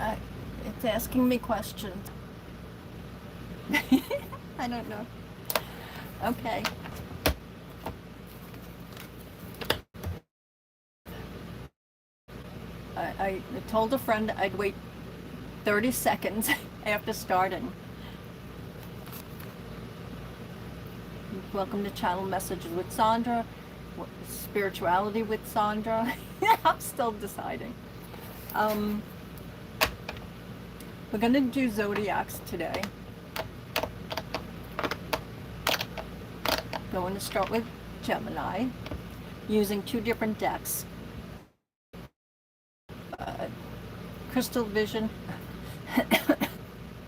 It's asking me questions. I don't know. Okay. I told a friend I'd wait 30 seconds after starting. Welcome to Channel Messages with Sandra. Spirituality with Sandra. I'm still deciding. We're going to do zodiacs today. Going to start with Gemini, using 2 different decks. Crystal Vision. I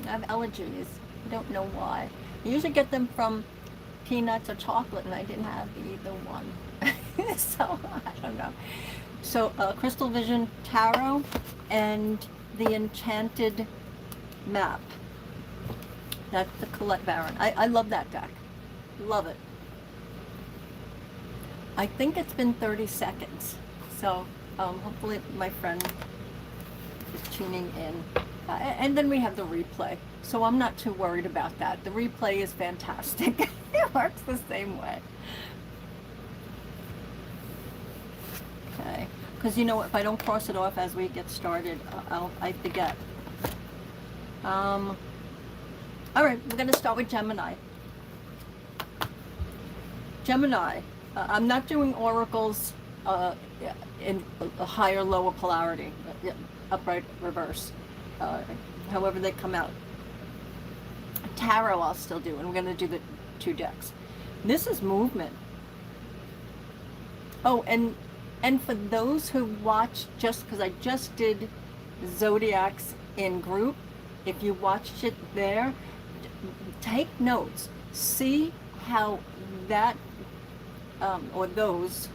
have allergies. I don't know why. I usually get them from peanuts or chocolate, and I didn't have either one. So, I don't know. So, Crystal Vision Tarot and the Enchanted Map. That's the Colette Baron. I love that deck. Love it. I think it's been 30 seconds. So, hopefully my friend is tuning in. And then we have the replay. So I'm not too worried about that. The replay is fantastic. It works the same way. Okay. Because you know, if I don't cross it off as we get started, I forget. All right, we're going to start with Gemini. Gemini. I'm not doing oracles in a higher, lower polarity, upright, reverse, however they come out. Tarot I'll still do, and we're going to do the 2 decks. This is movement. Oh, and for those who watch, just because I just did zodiacs in group, if you watched it there, take notes. See how that or those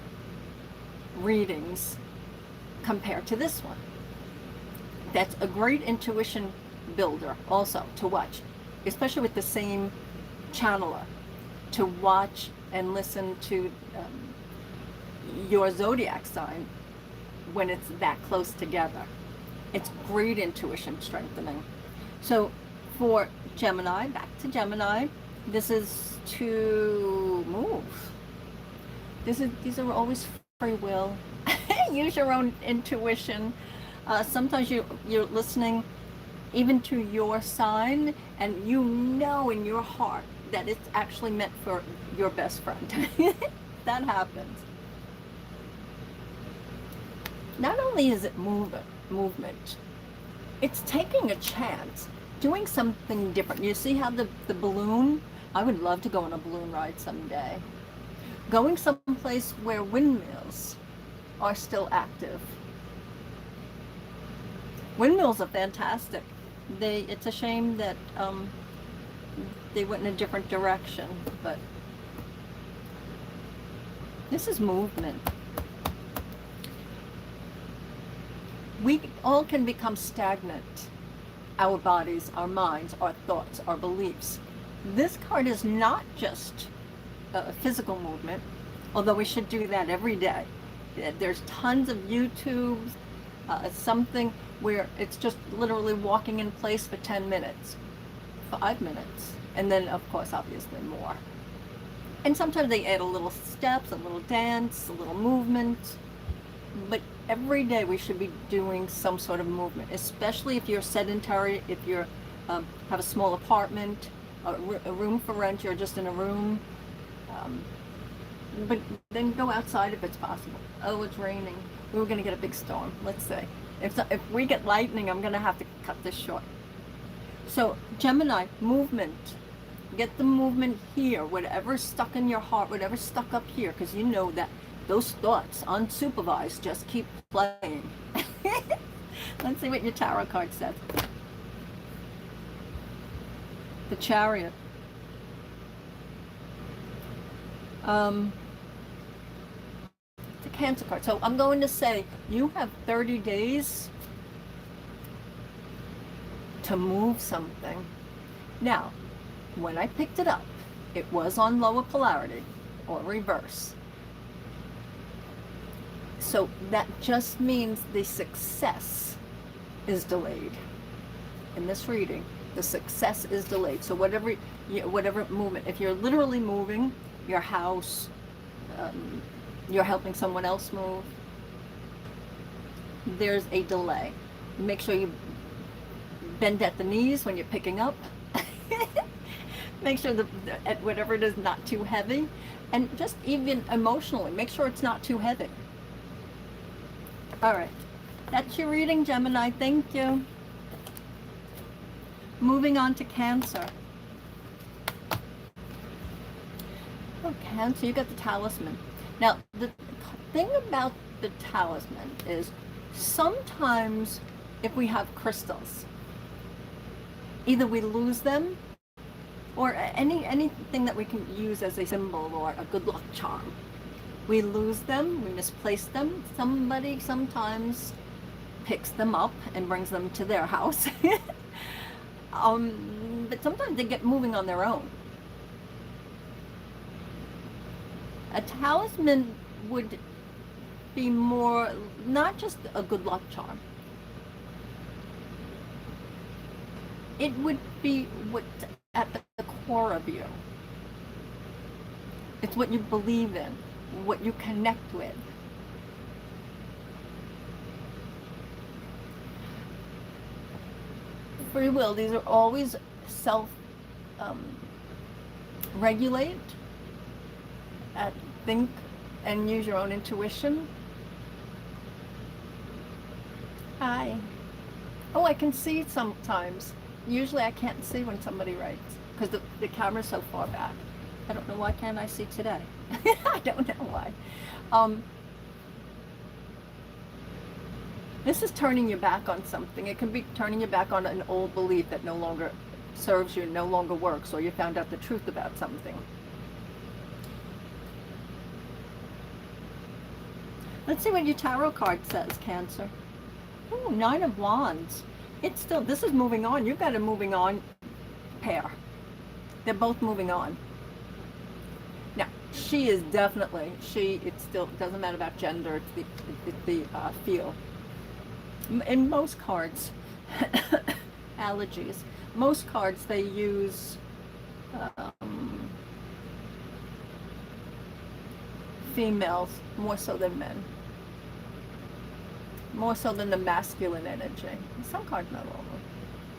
readings compare to this one. That's a great intuition builder also to watch, especially with the same channeler, to watch and listen to your zodiac sign when it's that close together. It's great intuition strengthening. So for Gemini, back to Gemini, this is to move. These are always free will. Use your own intuition. Sometimes you're listening even to your sign, and you know in your heart that it's actually meant for your best friend. That happens. Not only is it movement, it's taking a chance, doing something different. You see how the balloon, I would love to go on a balloon ride someday. Going someplace where windmills are still active. Windmills are fantastic. It's a shame that they went in a different direction, but this is movement. We all can become stagnant. Our bodies, our minds, our thoughts, our beliefs. This card is not just physical movement, although we should do that every day. There's tons of YouTubes, something where it's just literally walking in place for 10 minutes, 5 minutes, and then of course obviously more. And sometimes they add a little steps, a little dance, a little movement, but every day we should be doing some sort of movement, especially if you're sedentary, if you're have a small apartment, a room for rent, you're just in a room. But then go outside if it's possible. Oh, it's raining. We were going to get a big storm. Let's see. If we get lightning, I'm going to have to cut this short. So, Gemini, movement. Get the movement here. Whatever's stuck in your heart, whatever's stuck up here, because you know that those thoughts, unsupervised, just keep playing. Let's see what your tarot card says. The Chariot. It's a Cancer card. So I'm going to say you have 30 days to move something. Now, when I picked it up, it was on lower polarity or reverse. So that just means the success is delayed. In this reading, the success is delayed. So whatever movement, if you're literally moving your house, you're helping someone else move, there's a delay. Make sure you bend at the knees when you're picking up. Make sure that whatever it is, not too heavy. And just even emotionally, make sure it's not too heavy. All right, that's your reading, Gemini. Thank you. Moving on to Cancer. Oh, Cancer, you got the talisman. Now, the thing about the talisman is sometimes if we have crystals, either we lose them or anything that we can use as a symbol or a good luck charm. We lose them, we misplace them. Somebody sometimes picks them up and brings them to their house. But sometimes they get moving on their own. A talisman would be more, not just a good luck charm. It would be what's at the core of you. It's what you believe in, what you connect with. Free will, these are always self-regulate, think and use your own intuition. Hi. Oh, I can see sometimes. Usually I can't see when somebody writes because the camera's so far back. I don't know why can't I see today. I don't know why. This is turning your back on something. It can be turning your back on an old belief that no longer serves you, no longer works, or you found out the truth about something. Let's see what your tarot card says, Cancer. Ooh, 9 of Wands. It's still, this is moving on. You've got a moving on pair. They're both moving on. Now, she is definitely, it still doesn't matter about gender, it's the feel. In most cards, allergies, most cards they use females more so than men. More so than the masculine energy. Some cards not all.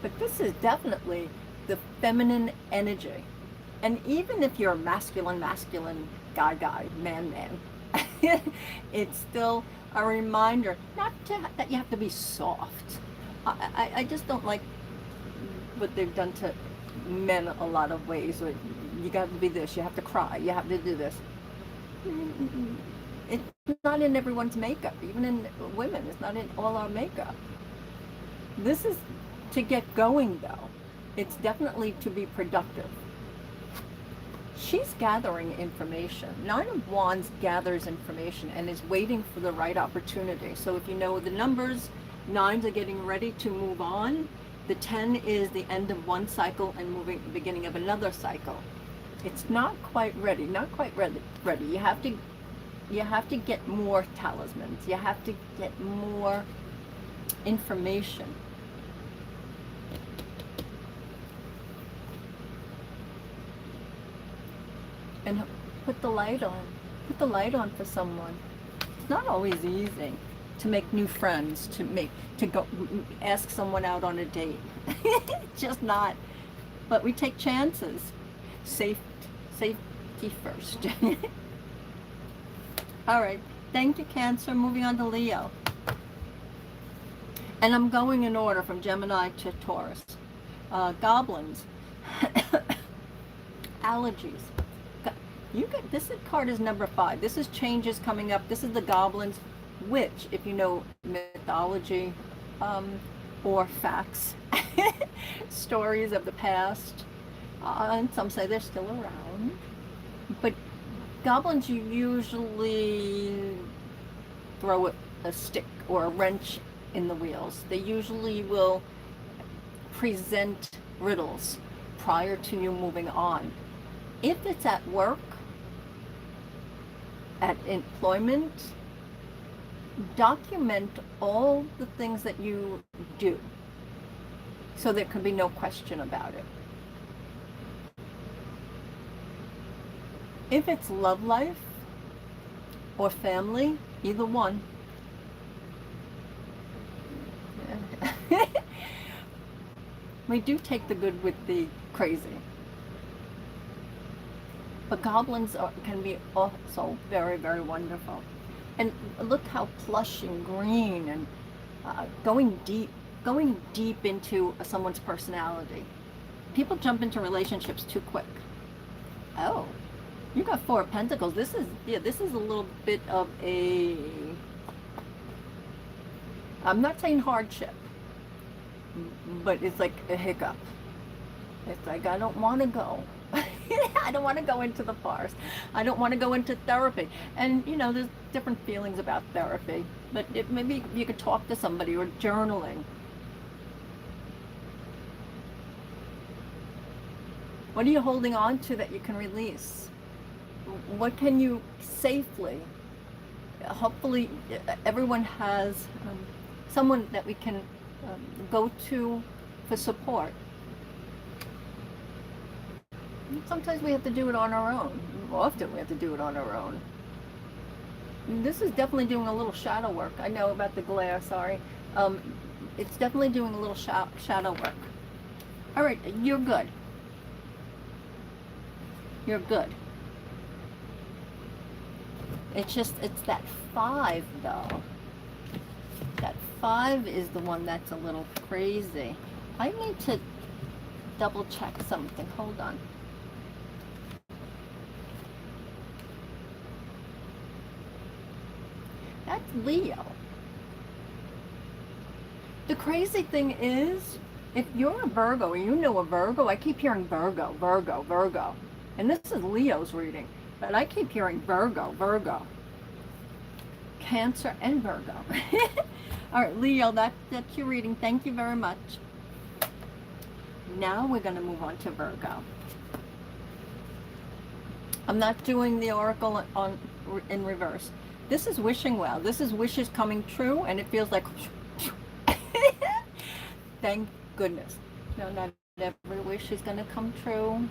But this is definitely the feminine energy. And even if you're a masculine, guy, man, it's still a reminder that you have to be soft. I just don't like what they've done to men a lot of ways. You got to be this, you have to cry, you have to do this. It's not in everyone's makeup, even in women. It's not in all our makeup. This is to get going, though. It's definitely to be productive. She's gathering information. 9 of Wands gathers information and is waiting for the right opportunity. So if you know the numbers, 9s are getting ready to move on. The 10 is the end of one cycle and beginning of another cycle. It's not quite ready, ready. You have to get more talismans. You have to get more information. And put the light on. Put the light on for someone. It's not always easy to make new friends, to go ask someone out on a date. It's just not. But we take chances. Safety first. All right, thank you, Cancer. Moving on to Leo. And I'm going in order from Gemini to Taurus. Goblins. Allergies. This card is number 5. This is changes coming up. This is the goblins, which, if you know mythology or facts, stories of the past, and some say they're still around, but goblins, you usually throw a stick or a wrench in the wheels. They usually will present riddles prior to you moving on. If it's at work, at employment, document all the things that you do. So there can be no question about it. If it's love life or family, either one, we do take the good with the crazy. But goblins can be also very, very wonderful. And look how plush and green and going deep into someone's personality. People jump into relationships too quick. Oh, you got 4 of Pentacles. This is a little bit of a, I'm not saying hardship, but it's like a hiccup. It's like, I don't want to go. I don't want to go into the forest. I don't want to go into therapy. And, you know, there's different feelings about therapy. But maybe you could talk to somebody, or journaling. What are you holding on to that you can release? What can you safely? Hopefully everyone has someone that we can go to for support. Sometimes we have to do it on our own. Often we have to do it on our own. This is definitely doing a little shadow work. I know about the glare, sorry. It's definitely doing a little shadow work. All right, you're good. You're good. It's just, it's that 5 though. That 5 is the one that's a little crazy. I need to double check something. Hold on. That's Leo. The crazy thing is, if you're a Virgo, or you know a Virgo, I keep hearing Virgo, Virgo, Virgo. And this is Leo's reading, but I keep hearing Virgo, Virgo. Cancer and Virgo. All right, Leo, that's your reading. Thank you very much. Now we're going to move on to Virgo. I'm not doing the oracle in reverse. This is wishing well. This is wishes coming true, and it feels like thank goodness. No, not every wish is going to come true.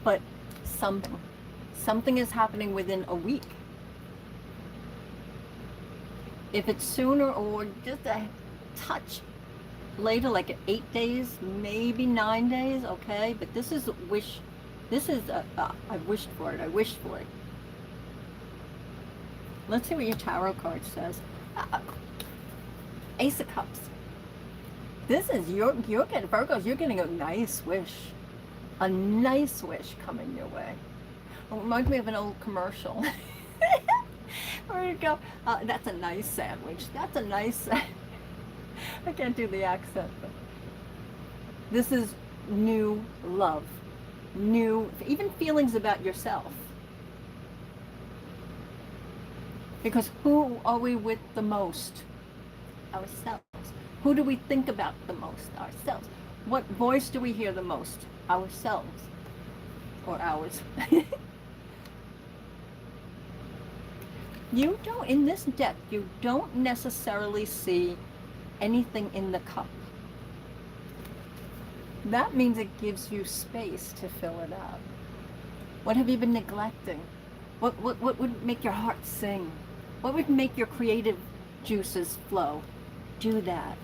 But something is happening within a week. If it's sooner or just a touch later, like 8 days, maybe 9 days, okay? But this is a wish. This is I wished for it. I wished for it. Let's see what your tarot card says. Ace of Cups. This is you're getting, Virgos, you're getting a nice wish. A nice wish coming your way. It reminds me of an old commercial. Where you go, that's a nice sandwich. That's a nice I can't do the accent. But this is new love. New, even feelings about yourself. Because who are we with the most? Ourselves. Who do we think about the most? Ourselves. What voice do we hear the most? Ourselves. Or ours. You don't, in this deck, you don't necessarily see anything in the cup. That means it gives you space to fill it up. What have you been neglecting? What would make your heart sing? What would make your creative juices flow? Do that.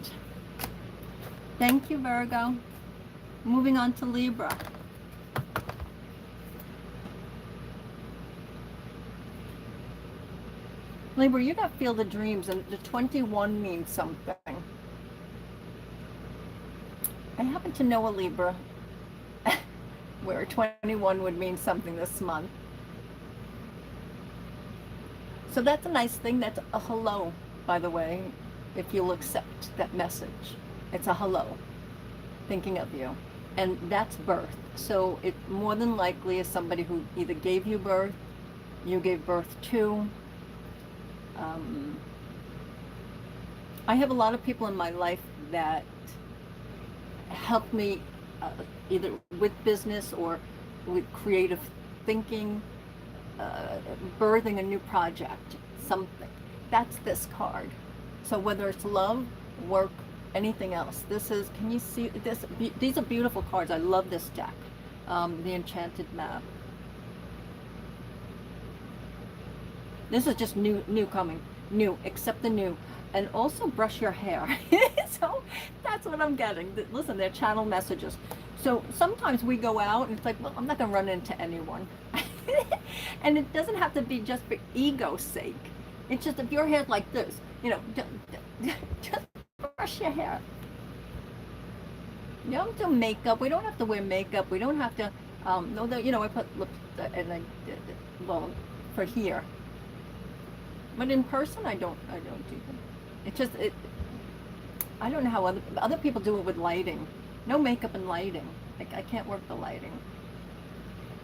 Thank you, Virgo. Moving on to Libra. Libra, you got Field of Dreams, and the 21 means something. I happen to know a Libra where 21 would mean something this month. So that's a nice thing. That's a hello, by the way, if you'll accept that message. It's a hello, thinking of you. And that's birth. So it more than likely is somebody who either gave you birth, you gave birth to. I have a lot of people in my life that help me either with business or with creative thinking, birthing a new project, something. That's this card. So whether it's love work, anything else. This is, can you see this? These are beautiful cards. I love this deck. The Enchanted Map. This is just new coming. New, accept the new. And also brush your hair. So that's what I'm getting. Listen, they're channel messages. So sometimes we go out and it's like, well, I'm not gonna run into anyone. And it doesn't have to be just for ego's sake. It's just if your hair's like this, you know, just brush your hair. You don't do makeup. We don't have to wear makeup. We don't have to, no, you know, I put lips, and I, well, for here. But in person, I don't do them. It's just, I don't know how other people do it with lighting. No makeup and lighting. I can't work the lighting.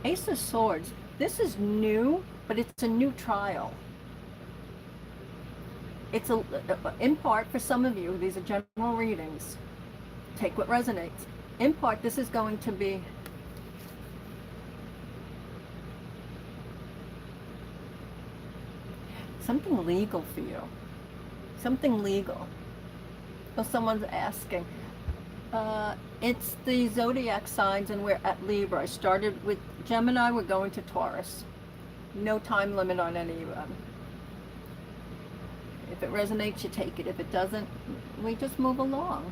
Ace of Swords. This is new, but it's a new trial. It's in part, for some of you, these are general readings. Take what resonates. In part, this is going to be something legal for you. Something legal. So someone's asking. It's the zodiac signs, and we're at Libra. I started with Gemini, we're going to Taurus. No time limit on any of them. If it resonates, you take it. If it doesn't, we just move along.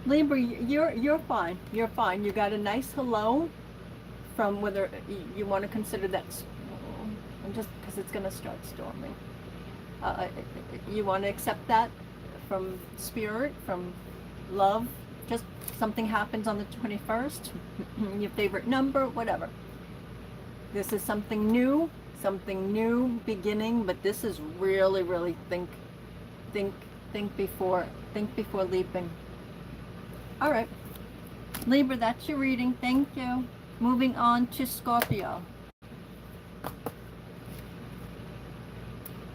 Libra, you're fine. You're fine. You got a nice hello from whether you want to consider that, just because it's going to start storming. You want to accept that from spirit, from love. Just something happens on the 21st, your favorite number, whatever. This is something new beginning, but this is really think before leaping. All right, Libra, that's your reading. Thank you. Moving on to Scorpio.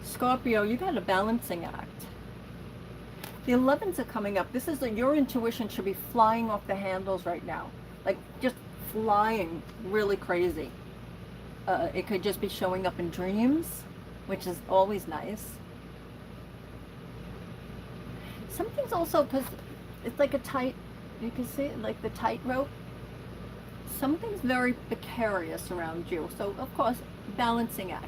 Scorpio, you got a balancing act. The 11s are coming up. This is your intuition should be flying off the handles right now. Like just flying really crazy. It could just be showing up in dreams, which is always nice. Something's also, because it's like a tight, you can see it like the tightrope. Something's very precarious around you. So of course, balancing act.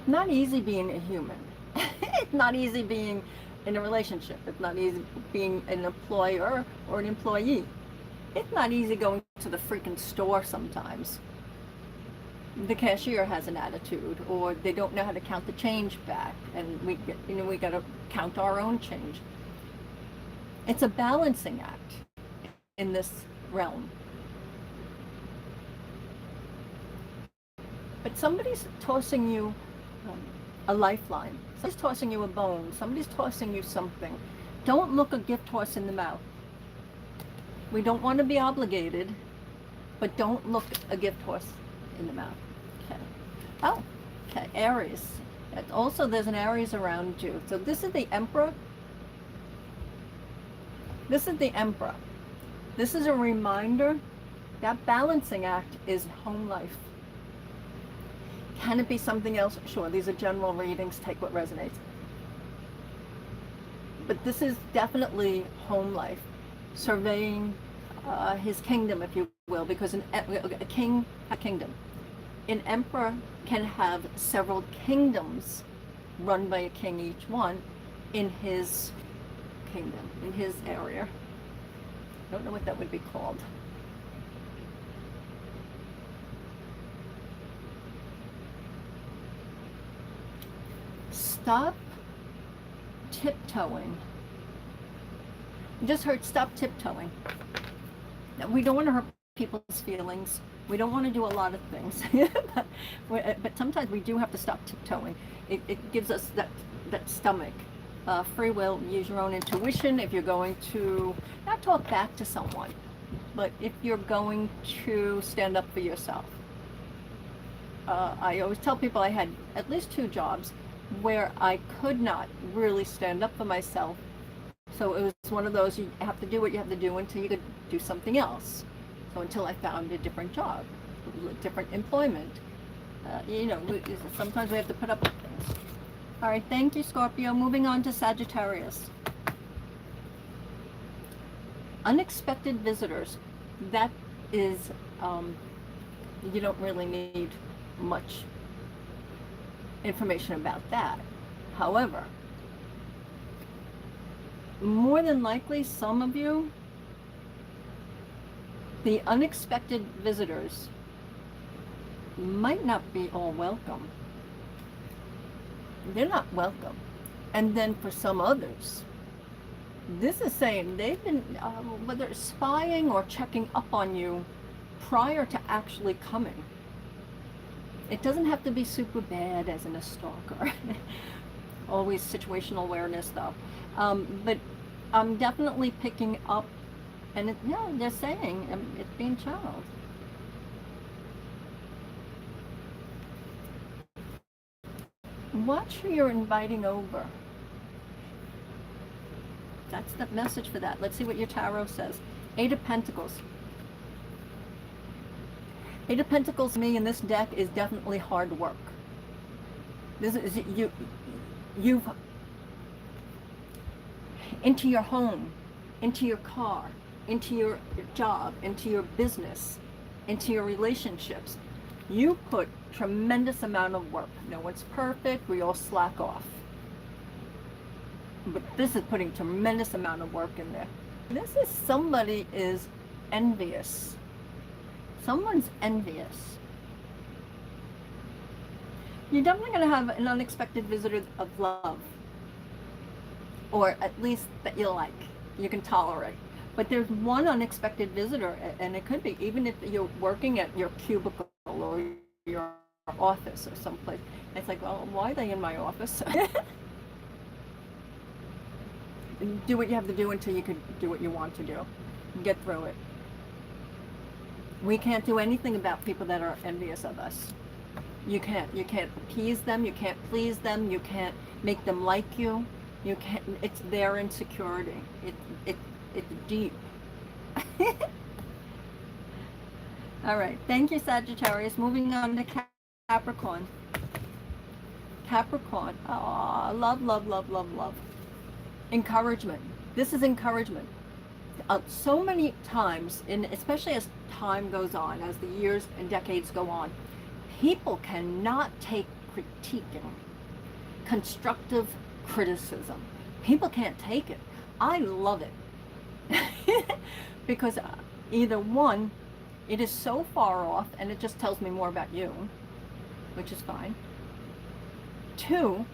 Not easy being a human. It's not easy being in a relationship. It's not easy being an employer or an employee. It's not easy going to the freaking store sometimes. The cashier has an attitude, or they don't know how to count the change back, and we got to count our own change. It's a balancing act in this realm. But somebody's tossing you a lifeline. Somebody's tossing you a bone. Somebody's tossing you something. Don't look a gift horse in the mouth. We don't want to be obligated, but don't look a gift horse in the mouth. Okay. Oh, okay. Aries. Also, there's an Aries around you. So this is the Emperor. This is the Emperor. This is a reminder that balancing act is home life. Can it be something else? Sure, these are general readings. Take what resonates. But this is definitely home life. Surveying his kingdom, if you will, because a king, a kingdom. An emperor can have several kingdoms run by a king each one in his kingdom, in his area. I don't know what that would be called. Stop tiptoeing. I just heard stop tiptoeing. Now, we don't want to hurt people's feelings. We don't want to do a lot of things. but sometimes we do have to stop tiptoeing. It gives us that stomach. Free will, use your own intuition. If you're going to not talk back to someone, but if you're going to stand up for yourself. I always tell people I had at least 2 jobs where I could not really stand up for myself. So it was one of those, you have to do what you have to do until you could do something else. So until I found a different job, different employment. Sometimes we have to put up with things. All right, thank you, Scorpio. Moving on to Sagittarius. Unexpected visitors. That is, you don't really need much information about that. However, more than likely, some of you, the unexpected visitors might not be all welcome. They're not welcome. And then for some others, this is saying they've been, whether spying or checking up on you prior to actually coming. It doesn't have to be super bad as in a stalker. Always situational awareness though. But I'm definitely picking up, and they're saying it's being channeled. Watch who you're inviting over. That's the message for that. Let's see what your tarot says. Eight of Pentacles. Eight of Pentacles to me in this deck is definitely hard work. This is you've into your home, into your car, into your job, into your business, into your relationships. You put tremendous amount of work. No one's perfect. We all slack off. But this is putting tremendous amount of work in there. This is somebody is envious. Someone's envious. You're definitely going to have an unexpected visitor of love. Or at least that you like, you can tolerate. But there's one unexpected visitor, and it could be even if you're working at your cubicle or your office or someplace. It's like, well, why are they in my office? Do what you have to do until you can do what you want to do. Get through it. We can't do anything about people that are envious of us. You can't appease them, you can't please them, you can't make them like you. You can't, it's their insecurity. It's deep. All right, thank you, Sagittarius. Moving on to Capricorn. Capricorn, oh, love, love, love, love, love. Encouragement. This is encouragement. So many times, especially as time goes on, as the years and decades go on, people cannot take critiquing, constructive criticism. People can't take it. I love it. Because either one, it is so far off and it just tells me more about you, which is fine. Two,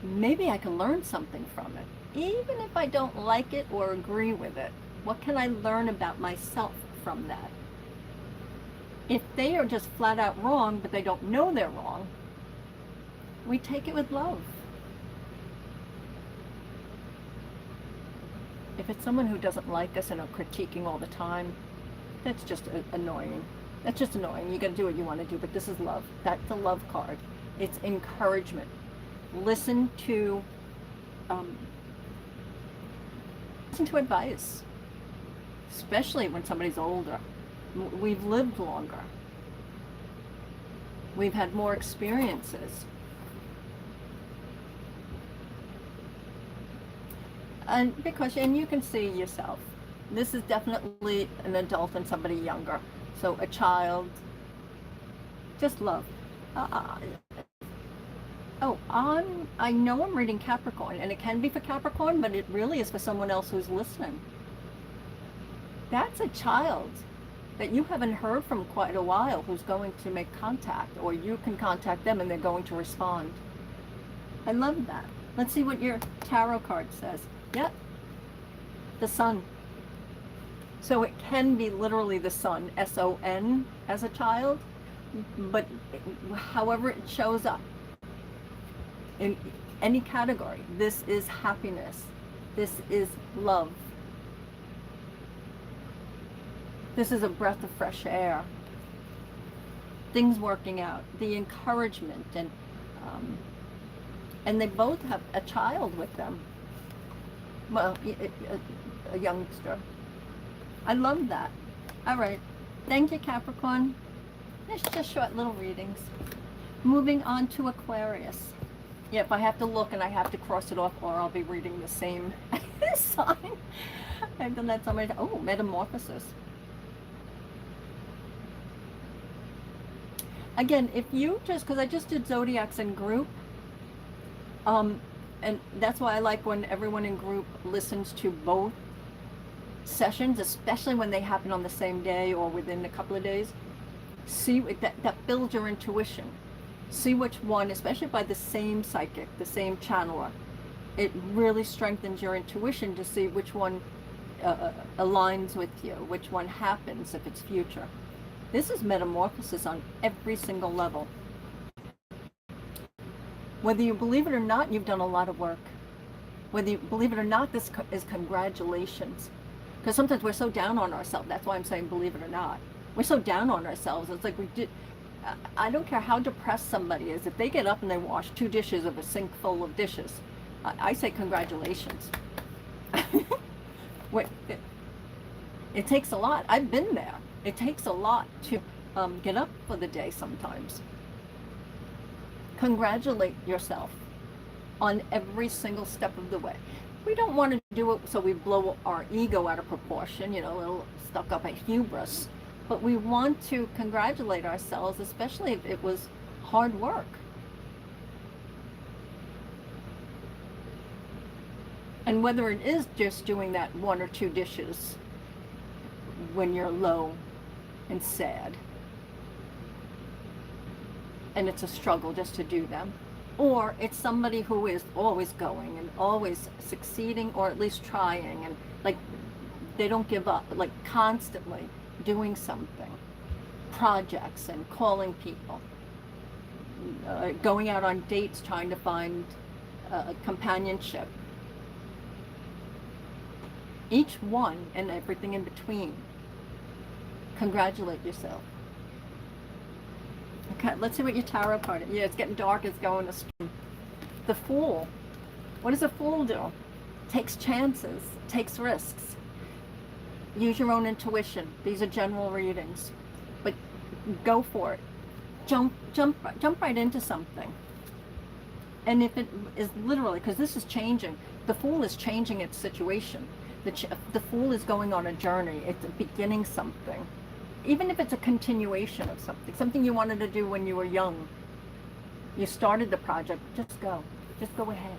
maybe I can learn something from it. Even if I don't like it or agree with it, what can I learn about myself from that? If they are just flat out wrong, but they don't know they're wrong, we take it with love. If it's someone who doesn't like us and are critiquing all the time, that's just annoying. That's just annoying. You gotta do what you want to do, but this is love. That's a love card. It's encouragement. Listen to advice, especially when somebody's older. We've lived longer. We've had more experiences. And you can see yourself. This is definitely an adult and somebody younger. So a child, just love. I know I'm reading Capricorn, and it can be for Capricorn, but it really is for someone else who's listening. That's a child that you haven't heard from quite a while who's going to make contact, or you can contact them and they're going to respond. I love that. Let's see what your tarot card says. Yep, the sun. So it can be literally the sun, S-O-N, as a child, but however it shows up in any category. This is happiness. This is love. This is a breath of fresh air. Things working out, the encouragement, and they both have a child with them. Well, a youngster. I love that. All right. Thank you, Capricorn. It's just short little readings. Moving on to Aquarius. Yeah, if I have to look and I have to cross it off, or I'll be reading the same sign. I've done that so many times. Oh, metamorphosis. Again, if you just, because I just did zodiacs in group, and that's why I like when everyone in group listens to both sessions, especially when they happen on the same day or within a couple of days. See, that builds your intuition. See which one, especially by the same psychic, the same channeler, it really strengthens your intuition to see which one aligns with you, which one happens if it's future. This is metamorphosis on every single level. Whether you believe it or not, you've done a lot of work. Whether you believe it or not, this is congratulations. Because sometimes we're so down on ourselves. That's why I'm saying believe it or not. We're so down on ourselves. It's like we did. I don't care how depressed somebody is. If they get up and they wash 2 dishes of a sink full of dishes, I say congratulations. It takes a lot. I've been there. It takes a lot to get up for the day sometimes. Congratulate yourself on every single step of the way. We don't want to do it so we blow our ego out of proportion, you know, a little stuck up a hubris. But we want to congratulate ourselves, especially if it was hard work. And whether it is just doing that 1 or 2 dishes when you're low and sad, and it's a struggle just to do them, or it's somebody who is always going and always succeeding, or at least trying, and like they don't give up, but like constantly doing something, projects and calling people, going out on dates, trying to find companionship. Each one and everything in between. Congratulate yourself. Okay, let's see what your tarot card is. Yeah, it's getting dark, it's going to spring. The Fool. What does a fool do? Takes chances, takes risks. Use your own intuition. These are general readings, but go for it. Jump right into something. And if it is literally, because this is changing, the Fool is changing its situation. The Fool is going on a journey. It's beginning something. Even if it's a continuation of something you wanted to do when you were young. You started the project, just go ahead.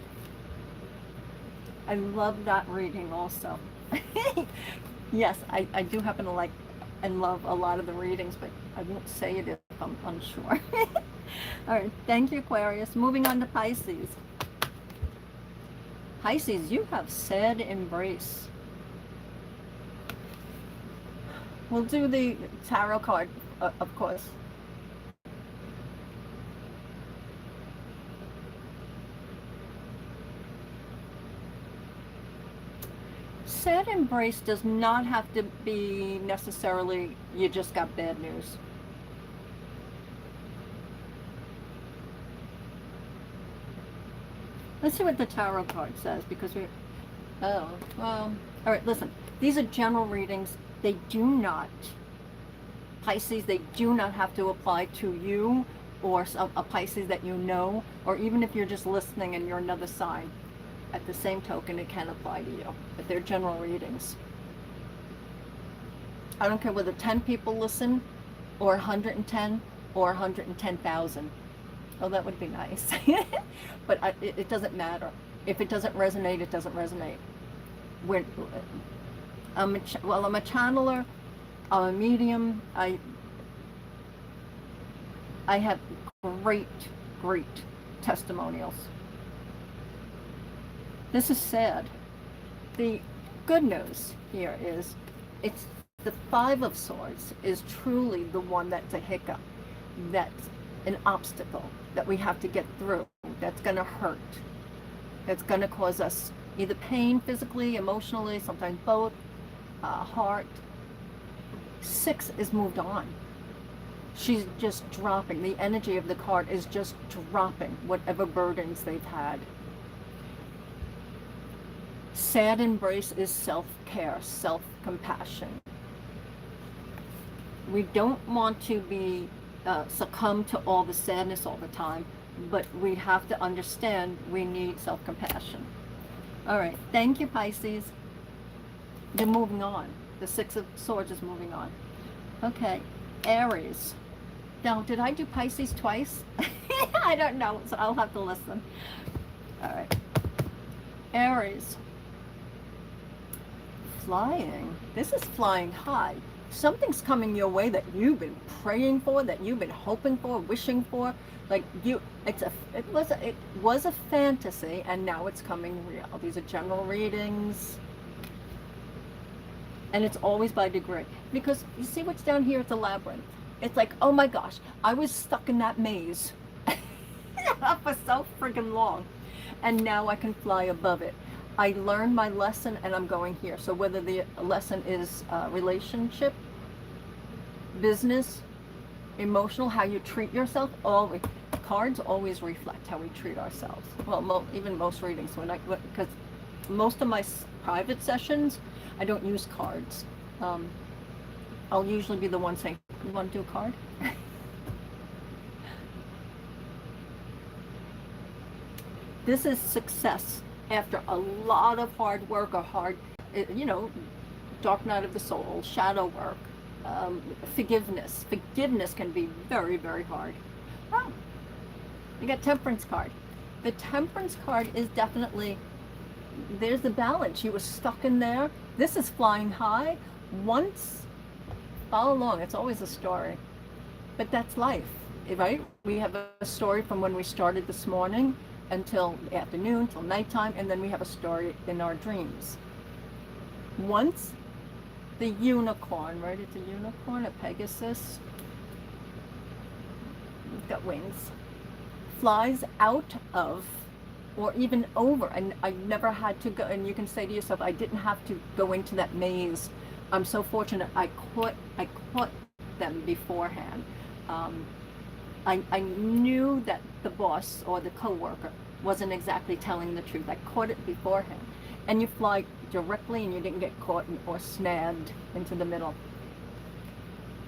I love that reading also. Yes, I do happen to like and love a lot of the readings, but I won't say it if I'm unsure. All right, thank you, Aquarius. Moving on to Pisces. Pisces, you have said embrace. We'll do the tarot card, of course. Sad embrace does not have to be necessarily you just got bad news. Let's see what the tarot card says, because oh, well, all right, listen. These are general readings. They do not, Pisces, they do not have to apply to you or a Pisces that you know, or even if you're just listening and you're another sign. At the same token, it can apply to you, but they're general readings. I don't care whether 10 people listen, or 110, or 110,000. Oh, that would be nice. But it doesn't matter. If it doesn't resonate, it doesn't resonate. I'm a channeler, I'm a medium. I have great testimonials. This is sad. The good news here is it's the 5 of Swords is truly the one that's a hiccup, that's an obstacle that we have to get through, that's going to hurt, that's going to cause us either pain physically, emotionally, sometimes both, heart. 6 is moved on. She's just dropping. The energy of the card is just dropping whatever burdens they've had. Sad embrace is self-care, self-compassion. We don't want to be succumb to all the sadness all the time. but we have to understand we need self-compassion. All right, thank you, Pisces. They're moving on. The Six of Swords is moving on. Okay, Aries. Now, did I do Pisces twice? I don't know, so I'll have to listen. All right. Aries. Flying. This is flying high. Something's coming your way that you've been praying for, that you've been hoping for, wishing for. Like it was a fantasy, and now it's coming real. These are general readings. And it's always by degree. Because you see what's down here? It's a labyrinth. It's like, oh my gosh, I was stuck in that maze for so freaking long. And now I can fly above it. I learned my lesson and I'm going here. So whether the lesson is relationship, business, emotional, how you treat yourself, cards always reflect how we treat ourselves. Well, even most readings, because most of my private sessions, I don't use cards. I'll usually be the one saying, you want to do a card? This is success after a lot of hard work or dark night of the soul, shadow work, forgiveness. Forgiveness can be very, very hard. Oh, you got Temperance card. The Temperance card is definitely, there's the balance. You were stuck in there. This is flying high. Once, follow along. It's always a story. But that's life, right? We have a story from when we started this morning until afternoon, till nighttime, and then we have a story in our dreams. Once the unicorn, right? It's a unicorn, a Pegasus. It's got wings. Flies out of, or even over, and I never had to go, and you can say to yourself, I didn't have to go into that maze. I'm so fortunate I caught them beforehand. I knew that the boss or the co-worker wasn't exactly telling the truth. I caught it beforehand. And you fly directly and you didn't get caught or snagged into the middle.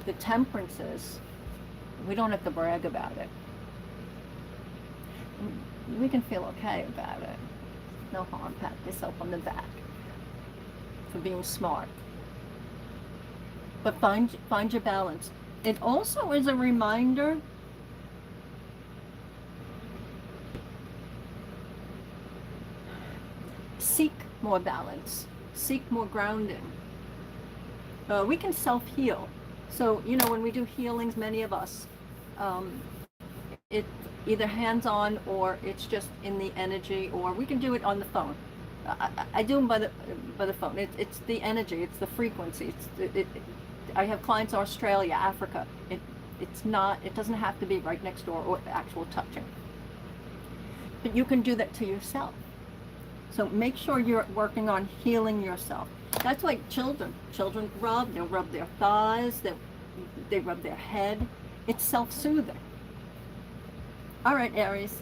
The Temperances, we don't have to brag about it. We can feel okay about it. No harm, pat yourself on the back for being smart. But find your balance. It also is a reminder seek more balance, seek more grounding. We can self-heal. So, when we do healings, many of us, it's either hands-on or it's just in the energy, or we can do it on the phone. I do them by the phone. It's the energy, it's the frequency. I have clients in Australia, Africa. It doesn't have to be right next door or actual touching. But you can do that to yourself. So make sure you're working on healing yourself. That's why children rub, they'll rub their thighs, they rub their head. It's self-soothing. All right, Aries,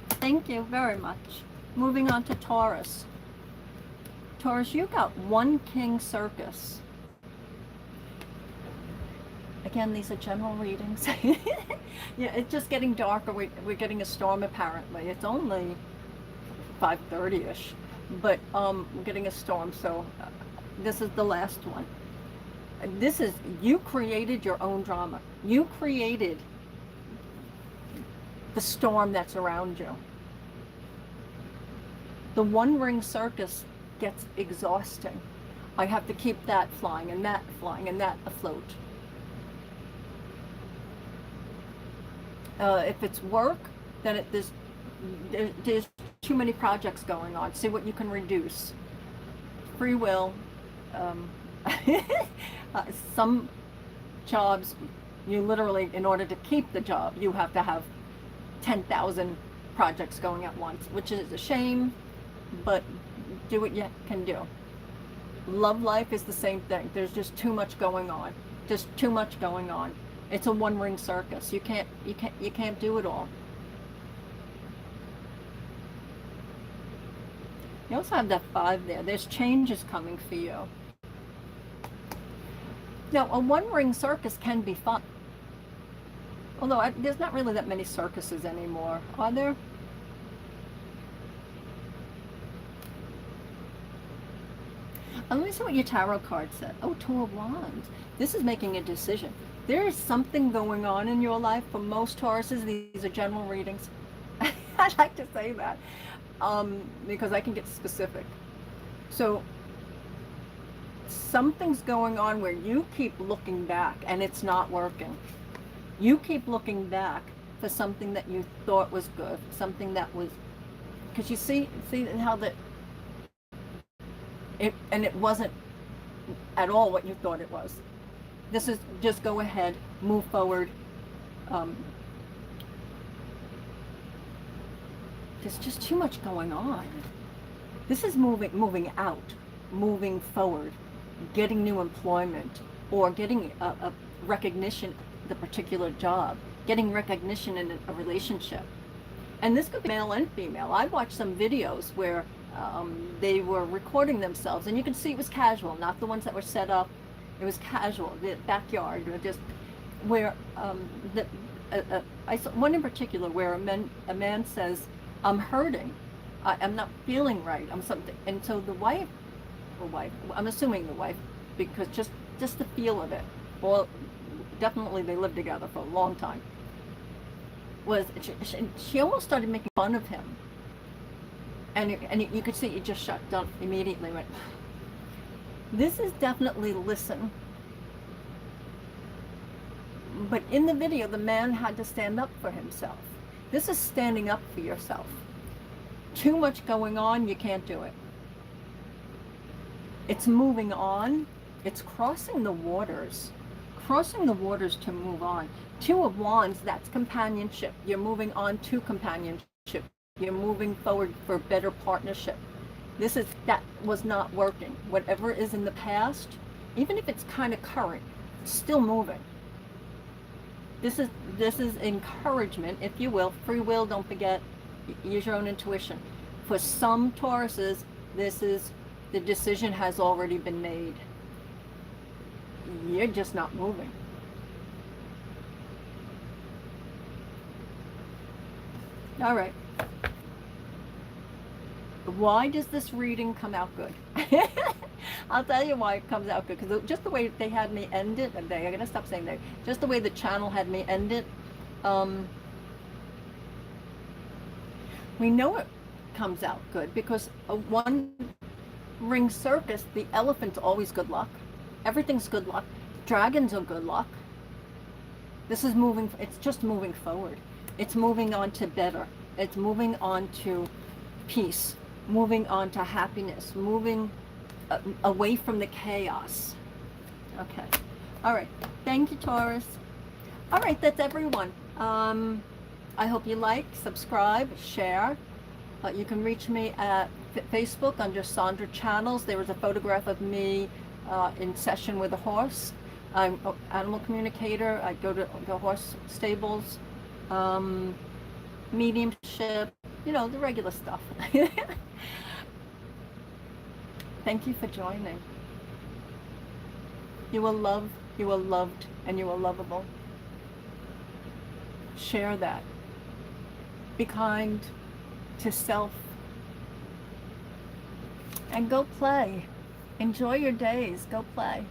thank you very much. Moving on to Taurus. Taurus, you got one king circus. Again, these are general readings. Yeah, it's just getting darker. We're getting a storm apparently. It's only 5:30-ish, but we're getting a storm, so this is the last one. This is, you created your own drama. You created the storm that's around you. The one-ring circus gets exhausting. I have to keep that flying and that afloat. If it's work, then there's too many projects going on. See what you can reduce. Free will. Some jobs, you literally, in order to keep the job, you have to have 10,000 projects going at once, which is a shame, but do what you can do. Love life is the same thing. There's just too much going on. Just too much going on. It's a one-ring circus. You can't do it all. You also have that 5 there. There's changes coming for you. Now, a one-ring circus can be fun. Although there's not really that many circuses anymore, are there? Let me see what your tarot card said. Oh, Two of Wands. This is making a decision. There is something going on in your life. For most Tauruses, these are general readings. I like to say that because I can get specific. So something's going on where you keep looking back and it's not working. You keep looking back for something that you thought was good, something that was, because you see how it wasn't at all what you thought it was. This is just go ahead, move forward. There's just too much going on. This is moving out, moving forward, getting new employment, or getting a recognition, the particular job, getting recognition in a relationship. And this could be male and female. I watched some videos where they were recording themselves, and you could see it was casual, not the ones that were set up. It was casual, the backyard, just where I saw one in particular where a man says, "I'm hurting, I'm not feeling right, I'm something," and so the wife, I'm assuming the wife, because just the feel of it, well, definitely they lived together for a long time, was she almost started making fun of him. And you could see it just shut down immediately. Went, this is definitely listen. But in the video, the man had to stand up for himself. This is standing up for yourself. Too much going on, you can't do it. It's moving on. It's crossing the waters. Crossing the waters to move on. Two of Wands, that's companionship. You're moving on to companionship. You're moving forward for better partnership. That was not working. Whatever is in the past, even if it's kind of current, it's still moving. This is encouragement, if you will. Free will, don't forget, use your own intuition. For some Tauruses, this is, the decision has already been made. You're just not moving. All right. Why does this reading come out good? I'll tell you why it comes out good, because just the way they had me end it, and I'm gonna stop saying that, just the way the channel had me end it, we know it comes out good because a one ring circus, the elephant's always good luck. Everything's good luck. Dragons are good luck. This is moving, it's just moving forward. It's moving on to better. It's moving on to peace. Moving on to happiness, moving away from the chaos. Okay. All right. Thank you, Taurus. All right. That's everyone. I hope you like, subscribe, share. You can reach me at Facebook under Sandra Channels. There is a photograph of me in session with a horse. I'm an animal communicator. I go to the horse stables, mediumship, you know, the regular stuff. Thank you for joining. You are loved, you are loved, and you are lovable. Share that. Be kind to self. And go play. Enjoy your days. Go play.